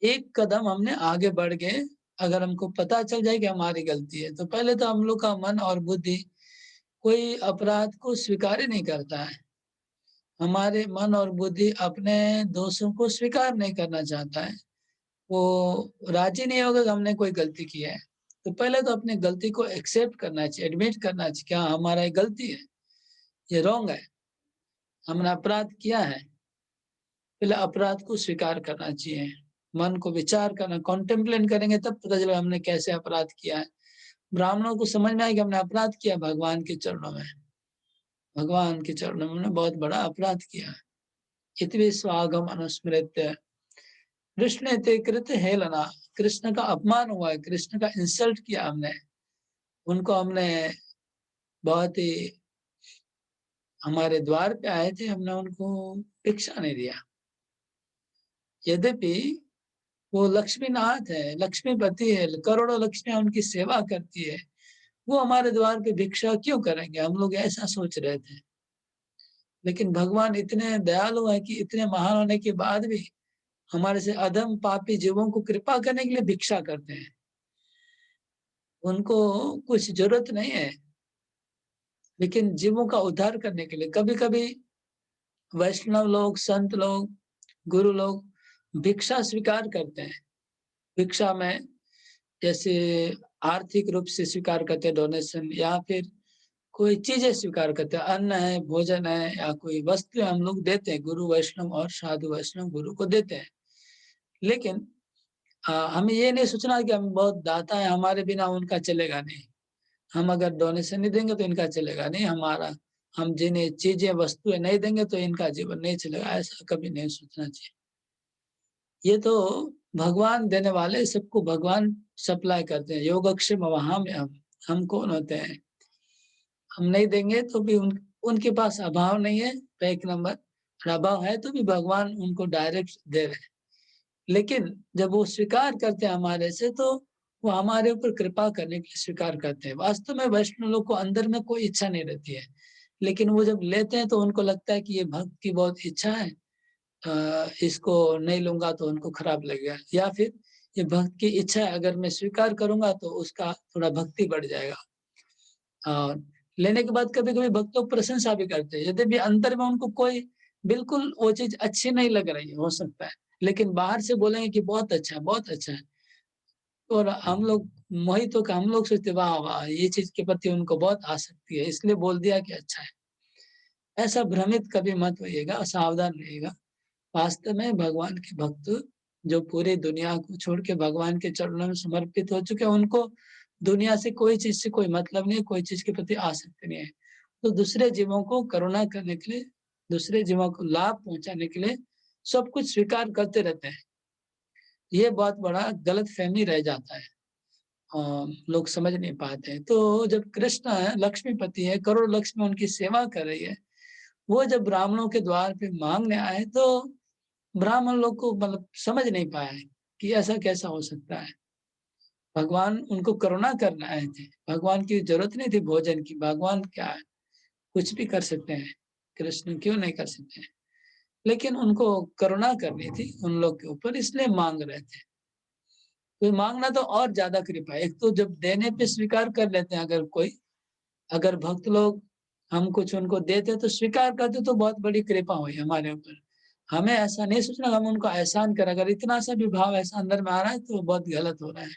Speaker 2: एक कदम हमने आगे बढ़ गए। अगर हमको पता चल जाए कि हमारी गलती है, तो पहले तो हम लोग का मन और बुद्धि कोई अपराध को स्वीकार ही नहीं करता है। हमारे मन और बुद्धि अपने दोषों को स्वीकार नहीं करना चाहता है। वो राजी नहीं होगा कि हमने कोई गलती की है। तो पहले तो अपनी गलती को एक्सेप्ट करना चाहिए, एडमिट करना चाहिए कि हाँ, हमारा ये गलती है, ये रॉन्ग है, हमने अपराध किया है। पहले अपराध को स्वीकार करना चाहिए, मन को विचार करना, कॉन्टेम्पलेट करेंगे तब पता चलेगा हमने कैसे अपराध किया है। ब्राह्मणों को समझ में आया कि हमने अपराध किया भगवान के चरणों में, भगवान के चरणों में हमने बहुत बड़ा अपराध किया है। इतने स्वागम अनुस्मृत्य कृष्ण ते कृत हेलना, कृष्ण का अपमान हुआ है, कृष्ण का इंसल्ट किया हमने, उनको हमने बहुत ही, हमारे द्वार पे आए थे, हमने उनको भिक्षा नहीं दिया। यद्यपि वो लक्ष्मीनाथ है, लक्ष्मीपति है, करोड़ों लक्ष्मियां उनकी सेवा करती है, वो हमारे द्वार पे भिक्षा क्यों करेंगे, हम लोग ऐसा सोच रहे थे। लेकिन भगवान इतने दयालु है कि इतने महान होने के बाद भी हमारे से अधम पापी जीवों को कृपा करने के लिए भिक्षा करते हैं। उनको कुछ जरूरत नहीं है, लेकिन जीवों का उद्धार करने के लिए कभी कभी वैष्णव लोग, संत लोग, गुरु लोग भिक्षा स्वीकार करते हैं। भिक्षा में जैसे आर्थिक रूप से स्वीकार करते हैं, डोनेशन, या फिर कोई चीजें स्वीकार करते हैं, अन्न है, भोजन है, या कोई वस्तु हम लोग देते हैं, गुरु वैष्णव और साधु वैष्णव गुरु को देते हैं। लेकिन हमें ये नहीं सोचना कि हम बहुत दाता है, हमारे बिना उनका चलेगा नहीं, हम अगर डोनेशन नहीं देंगे तो इनका चलेगा नहीं, हमारा हम जिन्हें चीजें वस्तुएं नहीं देंगे तो इनका जीवन नहीं चलेगा, ऐसा कभी नहीं सोचना चाहिए। ये तो भगवान देने वाले, सबको भगवान सप्लाई करते हैं। योगक्षेम वहां में हम कौन होते हैं, हम नहीं देंगे तो भी उनके पास अभाव नहीं है, तो एक नंबर, और अभाव है तो भी भगवान उनको डायरेक्ट दे रहे हैं। लेकिन जब वो स्वीकार करते हैं हमारे से, तो वो हमारे ऊपर कृपा करने के लिए स्वीकार करते हैं। वास्तव में वैष्णव लोग को अंदर में कोई इच्छा नहीं रहती है, लेकिन वो जब लेते हैं तो उनको लगता है कि ये भक्त की बहुत इच्छा है, इसको नहीं लूंगा तो उनको खराब लगेगा, या फिर ये भक्त की इच्छा है, अगर मैं स्वीकार करूंगा तो उसका थोड़ा भक्ति बढ़ जाएगा। और लेने के बाद कभी कभी भक्त लोग प्रशंसा भी करते हैं, यदि भी अंतर में उनको कोई बिल्कुल वो चीज अच्छी नहीं लग रही है, हो सकता है, लेकिन बाहर से बोलेंगे कि बहुत अच्छा है, बहुत अच्छा है। और हम लोग मोहित होकर हम लोग सोचते वाह वाह, ये चीज के प्रति उनको बहुत आसक्ति है, इसलिए बोल दिया कि अच्छा है। ऐसा भ्रमित कभी मत होइएगा, सावधान रहिएगा। वास्तव में भगवान के भक्त जो पूरी दुनिया को छोड़ के भगवान के चरणों में समर्पित हो चुके हैं, उनको दुनिया से कोई चीज से कोई मतलब नहीं है, कोई चीज के प्रति आसक्ति नहीं है। तो दूसरे जीवों को करुणा करने के लिए, दूसरे जीवों को लाभ पहुंचाने के लिए सब कुछ स्वीकार करते रहते हैं। ये बहुत बड़ा गलत फहमी रह जाता है, लोग समझ नहीं पाते हैं। तो जब कृष्ण है, लक्ष्मीपति है, करोड़ लक्ष्मी उनकी सेवा कर रही है, वो जब ब्राह्मणों के द्वार पे मांगने आए तो ब्राह्मण लोग को मतलब समझ नहीं पाया कि ऐसा कैसा हो सकता है। भगवान उनको करुणा करने आए थे, भगवान की जरूरत नहीं थी भोजन की, भगवान क्या है, कुछ भी कर सकते हैं, कृष्ण क्यों नहीं कर सकते हैं। लेकिन उनको करुणा करनी थी उन लोग के ऊपर, इसलिए मांग रहे थे। तो मांगना तो और ज्यादा कृपा है। एक तो जब देने पे स्वीकार कर लेते हैं, अगर कोई, अगर भक्त लोग हम कुछ उनको देते तो स्वीकार करते तो बहुत बड़ी कृपा हुई हमारे ऊपर। हमें ऐसा नहीं सोचना हम उनको एहसान करें, अगर इतना सा भी भाव ऐसा अंदर में आ रहा है तो बहुत गलत हो रहा है।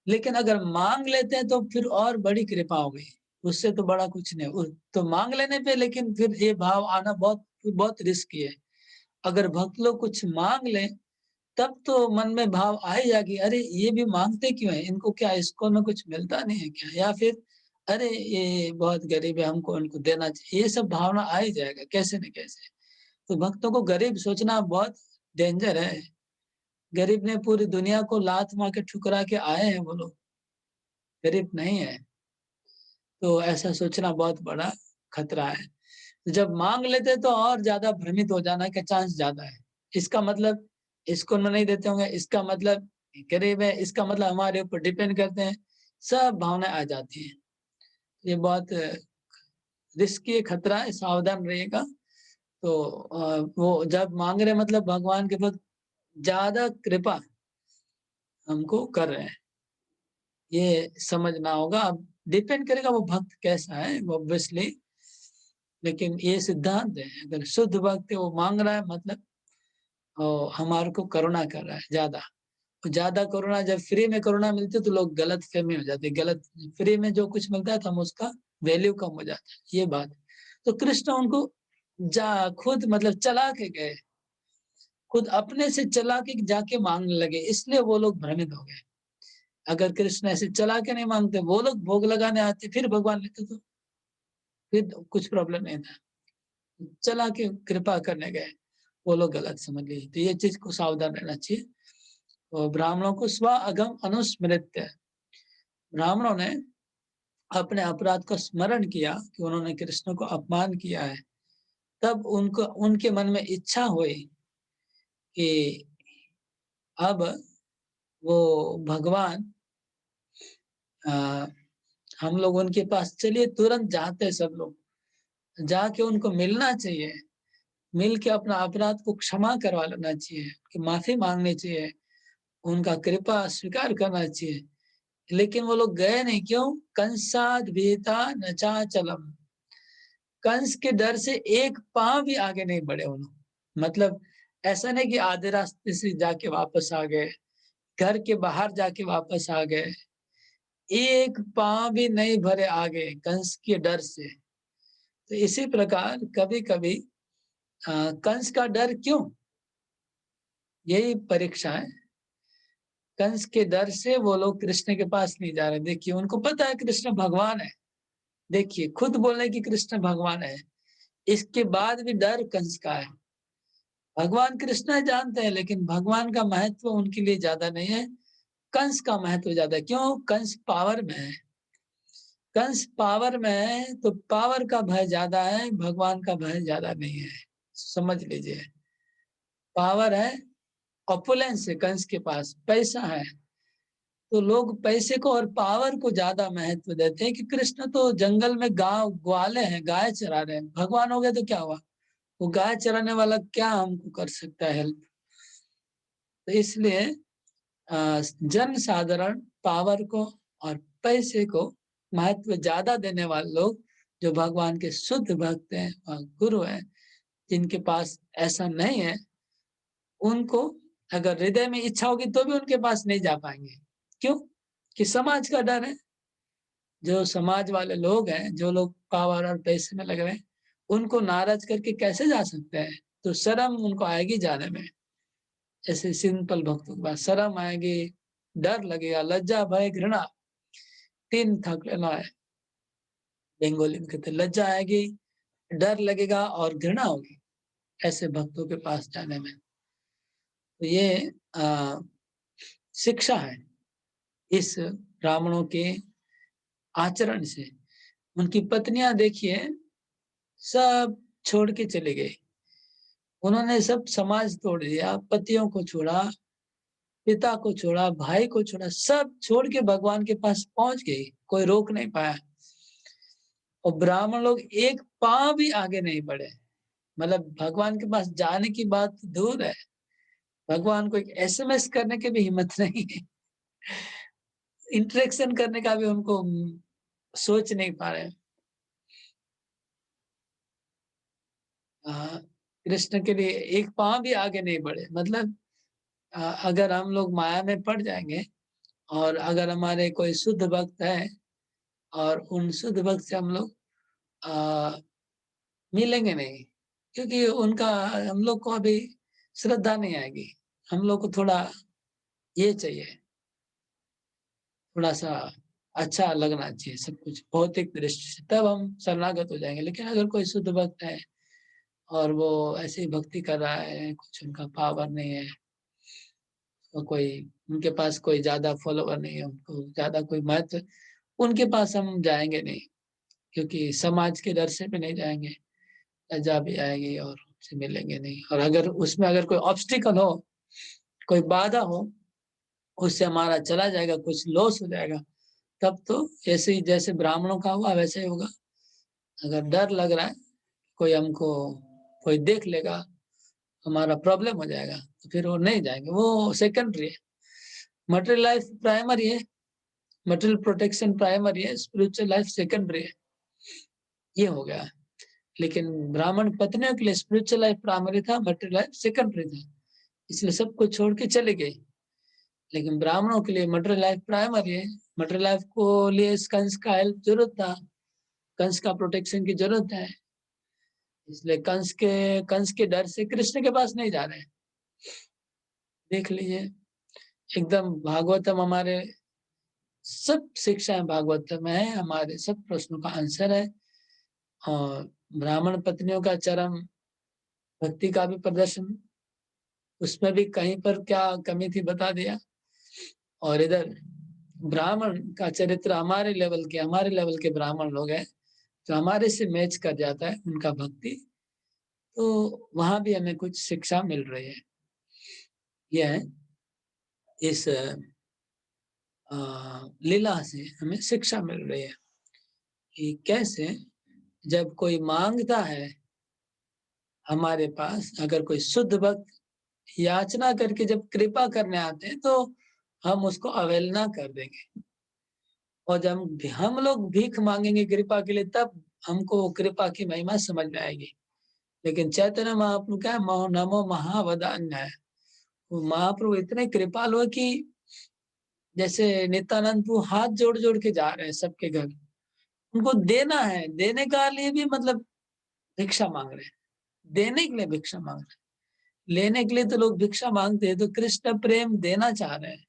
Speaker 2: लेकिन अगर मांग लेते हैं तो फिर और बड़ी कृपा हो गई, उससे तो बड़ा कुछ नहीं। तो मांग लेने पे लेकिन फिर ये भाव आना बहुत बहुत रिस्की है। अगर भक्त लोग कुछ मांग लें तब तो मन में भाव आ ही जाएगी, अरे ये भी मांगते क्यों है, इनको क्या इसको में कुछ मिलता नहीं है क्या, या फिर अरे ये बहुत गरीब है, हमको उनको देना चाहिए, ये सब भावना आ ही जाएगा कैसे न कैसे। तो भक्तों को गरीब सोचना बहुत डेंजर है। गरीब ने पूरी दुनिया को लात मार के ठुकरा के आए हैं वो लोग, गरीब नहीं है। तो ऐसा सोचना बहुत बड़ा खतरा है। जब मांग लेते तो और ज्यादा भ्रमित हो जाना का चांस ज्यादा है। इसका मतलब इसको नहीं देते होंगे, इसका मतलब गरीब है, इसका मतलब हमारे ऊपर डिपेंड करते हैं, सब भावनाएं आ जाती है। ये बहुत रिस्की खतरा है, सावधान रहिएगा। तो वो जब मांग रहे मतलब भगवान के भक्त ज्यादा कृपा हमको कर रहे हैं, ये समझना होगा। अब डिपेंड करेगा वो भक्त कैसा है ऑब्वियसली, लेकिन ये सिद्धांत है, अगर शुद्ध भक्त है वो मांग रहा है मतलब हमारे को करुणा कर रहा है ज्यादा। ज्यादा करुणा, जब फ्री में करुणा मिलती है तो लोग गलत फहमी हो जाती है, गलत, फ्री में जो कुछ मिलता है तो हम उसका वैल्यू कम हो जाता है, ये बात। तो कृष्ण उनको खुद मतलब चला के गए, खुद अपने से चला के जाके मांगने लगे, इसलिए वो लोग भ्रमित हो गए। अगर कृष्ण ऐसे चला के नहीं मांगते, वो लोग भोग लगाने आते फिर भगवान लेते तो फिर कुछ प्रॉब्लम नहीं था। चला के कृपा करने गए, वो लोग गलत समझ लिए। तो ये चीज को सावधान रहना चाहिए। तो ब्राह्मणों को स्व अगम अनुस्मृत्य, ब्राह्मणों ने अपने अपराध का स्मरण किया कि उन्होंने कृष्ण को अपमान किया है, तब उनको उनके मन में इच्छा हुई कि अब वो भगवान आ, हम लोग उनके पास चलिए, तुरंत जाते हैं सब लोग, जाके उनको मिलना चाहिए, मिल के अपना अपराध को क्षमा करवा लेना चाहिए, कि माफी मांगनी चाहिए, उनका कृपा स्वीकार करना चाहिए। लेकिन वो लोग गए नहीं, क्यों? कंसाद भीता नचाचलम, कंस के डर से एक पांव भी आगे नहीं बढ़े उन्होंने। मतलब ऐसा नहीं कि आधे रास्ते से जाके वापस आ गए, घर के बाहर जाके वापस आ गए, एक पांव भी नहीं भरे आगे कंस के डर से। तो इसी प्रकार कभी कभी कंस का डर क्यों, यही परीक्षा है। कंस के डर से वो लोग कृष्ण के पास नहीं जा रहे। देखिए उनको पता है कृष्ण भगवान है, देखिए खुद बोलने की कृष्ण भगवान है, इसके बाद भी डर कंस का है। भगवान कृष्ण जानते हैं, लेकिन भगवान का महत्व उनके लिए ज्यादा नहीं है, कंस का महत्व ज्यादा है। क्यों? कंस पावर में है, कंस पावर में है तो पावर का भय ज्यादा है, भगवान का भय ज्यादा नहीं है। समझ लीजिए, पावर है, ऑपुलेंस है, कंस के पास पैसा है, तो लोग पैसे को और पावर को ज्यादा महत्व देते हैं। कि कृष्ण तो जंगल में गांव ग्वाले हैं, गाय चरा रहे हैं, भगवान हो गए तो क्या हुआ, वो गाय चराने वाला क्या हमको कर सकता है हेल्प। तो इसलिए जन साधारण पावर को और पैसे को महत्व ज्यादा देने वाले लोग, जो भगवान के शुद्ध भक्त हैं और गुरु हैं, जिनके पास ऐसा नहीं है, उनको अगर हृदय में इच्छा होगी तो भी उनके पास नहीं जा पाएंगे। क्यों? कि समाज का डर है। जो समाज वाले लोग हैं, जो लोग पावर और पैसे में लग रहे हैं, उनको नाराज करके कैसे जा सकते हैं? तो शर्म उनको आएगी जाने में। ऐसे सिंपल भक्तों के पास शर्म आएगी, डर लगेगा, लज्जा भय घृणा, तीन थक लेना है। बंगाली में कहते लज्जा आएगी, डर लगेगा और घृणा होगी ऐसे भक्तों के पास जाने में। तो ये शिक्षा है इस ब्राह्मणों के आचरण से। उनकी पत्नियां देखिए सब छोड़ के चले गए, उन्होंने सब समाज तोड़ दिया, पतियों को छोड़ा, पिता को छोड़ा, भाई को छोड़ा, सब छोड़ के भगवान के पास पहुंच गई, कोई रोक नहीं पाया। और ब्राह्मण लोग एक पांव भी आगे नहीं बढ़े, मतलब भगवान के पास जाने की बात दूर है, भगवान को एक एसएमएस करने की भी हिम्मत नहीं है, इंटरेक्शन करने का भी उनको सोच नहीं पा रहे। कृष्ण के लिए एक पांव भी आगे नहीं बढ़े। मतलब अगर हम लोग माया में पड़ जाएंगे, और अगर हमारे कोई शुद्ध भक्त है और उन शुद्ध भक्त से हम लोग मिलेंगे नहीं, क्योंकि उनका हम लोग को अभी श्रद्धा नहीं आएगी। हम लोग को थोड़ा ये चाहिए, थोड़ा सा अच्छा लगना चाहिए सब कुछ भौतिक दृष्टि से, तब हम शरणागत हो जाएंगे। लेकिन अगर कोई शुद्ध भक्त है और वो ऐसे ही भक्ति कर रहा है, कुछ उनका पावर नहीं है, तो कोई उनके पास कोई ज्यादा फॉलोवर नहीं है, उनको ज्यादा कोई महत्व, उनके पास हम जाएंगे नहीं। क्योंकि समाज के डर से भी नहीं जाएंगे, लज्जा भी आएगी और उनसे मिलेंगे नहीं। और अगर उसमें अगर कोई ऑब्स्टिकल हो, कोई बाधा हो, उससे हमारा चला जाएगा, कुछ लॉस हो जाएगा, तब तो ऐसे ही जैसे ब्राह्मणों का हुआ वैसे ही होगा। अगर डर लग रहा है कोई हमको कोई देख लेगा, हमारा प्रॉब्लम हो जाएगा, तो फिर वो नहीं जाएंगे, वो सेकेंडरी है। मटेरियल लाइफ प्राइमरी है, मटेरियल प्रोटेक्शन प्राइमरी है, स्पिरिचुअल लाइफ सेकेंडरी है, ये हो गया। लेकिन ब्राह्मण पत्नियों के लिए स्पिरिचुअल लाइफ प्राइमरी था, मटेरियल लाइफ सेकेंडरी था, इसलिए सब कुछ छोड़ के चले गए। लेकिन ब्राह्मणों के लिए मटेरियल लाइफ प्राइमरी है, मटेरियल लाइफ को लिए कंस का हेल्प जरूरत था, कंस का प्रोटेक्शन की जरूरत है, इसलिए कंस के डर से कृष्ण के पास नहीं जा रहे हैं। देख लीजिए, एकदम भागवतम, हमारे सब शिक्षाएं भागवतम में है, हमारे सब प्रश्नों का आंसर है। और ब्राह्मण पत्नियों का चरम भक्ति का भी प्रदर्शन, उसमें भी कहीं पर क्या कमी थी बता दिया। और इधर ब्राह्मण का चरित्र हमारे लेवल के ब्राह्मण लोग हैं, जो हमारे से मैच कर जाता है उनका भक्ति, तो वहां भी हमें कुछ शिक्षा मिल रही है। यह है इस लीला से हमें शिक्षा मिल रही है कि कैसे जब कोई मांगता है हमारे पास, अगर कोई शुद्ध भक्त याचना करके जब कृपा करने आते हैं, तो हम उसको अवहेलना कर देंगे। और जब हम लोग भीख मांगेंगे कृपा के लिए, तब हमको कृपा की महिमा समझ में आएगी। लेकिन चैतन्य महाप्रभु क्या है, नमो महावदान्य है, वो महाप्रभु इतने कृपालु है कि जैसे नित्यानंद प्रभु हाथ जोड़ जोड़ के जा रहे हैं सबके घर, उनको देना है, देने का लिए भी मतलब भिक्षा मांग रहे हैं, देने के लिए भिक्षा मांग रहे हैं। लेने के लिए तो लोग भिक्षा मांगते हैं, तो कृष्ण प्रेम देना चाह रहे हैं,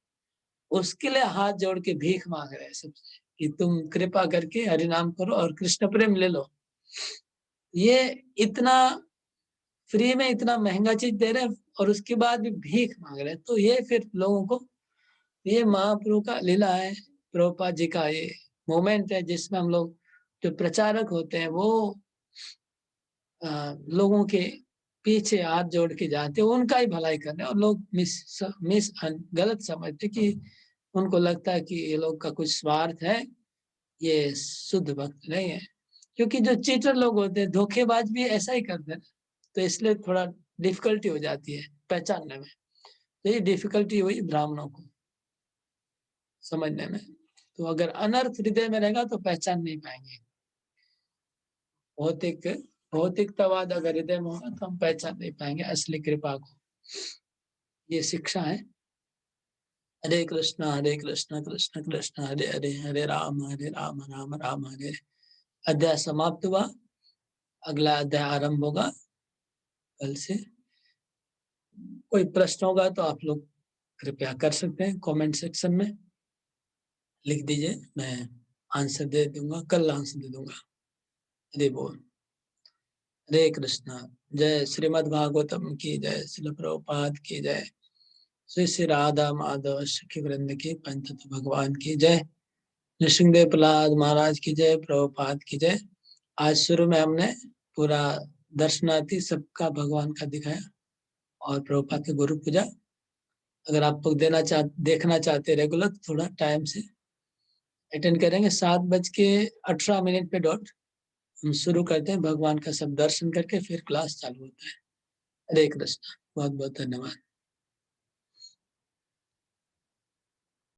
Speaker 2: उसके लिए हाथ जोड़ के भीख मांग रहे हैं सबसे कि तुम कृपा करके हरिनाम करो और कृष्ण प्रेम ले लो। ये इतना फ्री में इतना महंगा चीज दे रहे हैं और उसके बाद भी भीख मांग रहे हैं, तो ये फिर लोगों को, ये महाप्रभु का लीला है, प्रभुपाद जी का ये मोमेंट है, जिसमें हम लोग जो प्रचारक होते हैं वो लोगों के पीछे हाथ जोड़ के जाते हैं, उनका ही भलाई करने, और लोग गलत समझते कि उनको लगता है कि ये लोग का कुछ स्वार्थ है, ये शुद्ध भक्त नहीं है। क्योंकि जो चीटर लोग होते हैं, धोखेबाज भी ऐसा ही करते हैं, तो इसलिए थोड़ा डिफिकल्टी हो जाती है पहचानने में। तो ये डिफिकल्टी हुई ब्राह्मणों को समझने में। तो अगर अनर्थ हृदय में रहेगा तो पहचान नहीं पाएंगे। भौतिकतावाद अगर हृदय में होगा तो हम पहचान नहीं पाएंगे असली कृपा को। ये शिक्षा है। हरे कृष्ण कृष्ण कृष्ण हरे हरे, हरे राम राम राम हरे। अध्याय समाप्त हुआ, अगला अध्याय आरंभ होगा कल से। कोई प्रश्न होगा तो आप लोग कृपया कर सकते हैं, कमेंट सेक्शन में लिख दीजिए, मैं आंसर दे दूंगा, कल आंसर दे दूंगा। हरे बोल। हरे कृष्णा। जय श्रीमद् भागवतम की जय, श्रील प्रभुपाद की जय, श्री श्री राधा माधव सखी वृंद की, पंचत भगवान की जय, नृसिंहदेव प्रहलाद महाराज की जय, प्रभुपाद की जय। आज शुरू में हमने पूरा दर्शनार्थी सबका भगवान का दिखाया और प्रभुपाद की गुरु पूजा। अगर आप लोग देखना चाहते रेगुलर, थोड़ा टाइम से अटेंड करेंगे। 7:18 पे डॉट हम शुरू करते हैं, भगवान का सब दर्शन करके फिर क्लास चालू होता है। हरे कृष्णा। बहुत बहुत धन्यवाद।